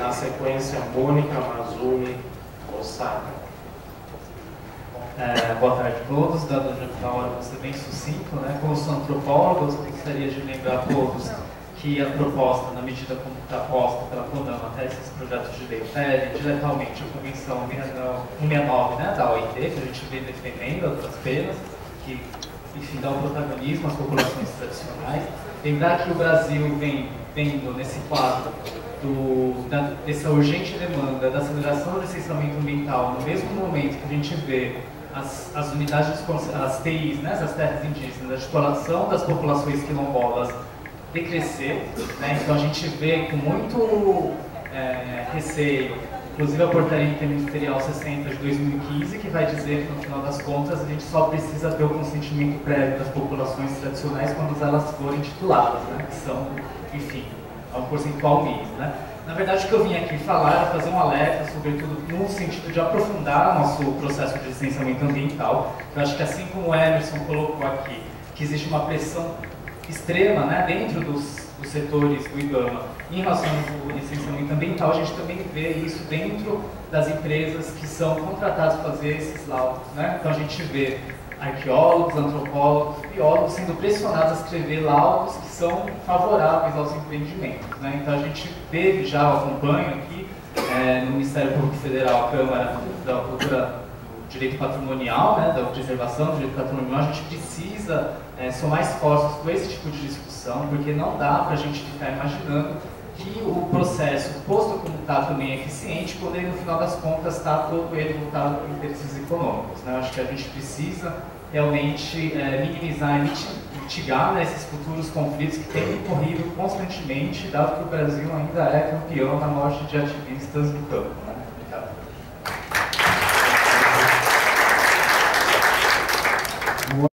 Na sequência, Mônica Mazuni Osaka. Boa tarde a todos, dado a hora vou ser bem sucinto, né? Como sou antropólogo, eu gostaria de lembrar a todos que a proposta, na medida como está posta pela CONAMA, até esses projetos de lei ferem diretamente a Convenção 169, né, da OIT, que a gente vem defendendo, outras penas, que, enfim, dá o protagonismo às populações tradicionais. Lembrar que o Brasil vem vendo nesse quadro dessa urgente demanda da aceleração do licenciamento ambiental, no mesmo momento que a gente vê as unidades, as TIs, né, as terras indígenas, a exploração das populações quilombolas decrescer, né? Então a gente vê com muito receio, inclusive a portaria interministerial 60 de 2015, que vai dizer que no final das contas a gente só precisa ter o consentimento prévio das populações tradicionais quando elas forem tituladas, né? Que são, enfim, é um percentual mínimo, né? Na verdade, o que eu vim aqui falar é fazer um alerta, sobretudo no sentido de aprofundar o nosso processo de licenciamento ambiental. Eu acho que, assim como o Emerson colocou aqui, que existe uma pressão extrema, né, dentro dos setores do IBAMA em relação ao licenciamento ambiental, a gente também vê isso dentro das empresas que são contratadas para fazer esses laudos, né? Então a gente vê arqueólogos, antropólogos, biólogos sendo pressionados a escrever laudos que são favoráveis aos empreendimentos, né? Então a gente teve já, eu acompanho aqui no Ministério Público Federal, a Câmara da Cultura do Direito Patrimonial, né, da preservação do direito patrimonial, a gente precisa somar esforços com esse tipo de discussão, porque não dá para a gente ficar imaginando que o processo posto como está também é eficiente, quando ele, no final das contas, está todo ele voltado para interesses econômicos, né? Acho que a gente precisa realmente minimizar e mitigar, né, esses futuros conflitos que têm ocorrido constantemente, dado que o Brasil ainda é campeão na morte de ativistas do campo, né?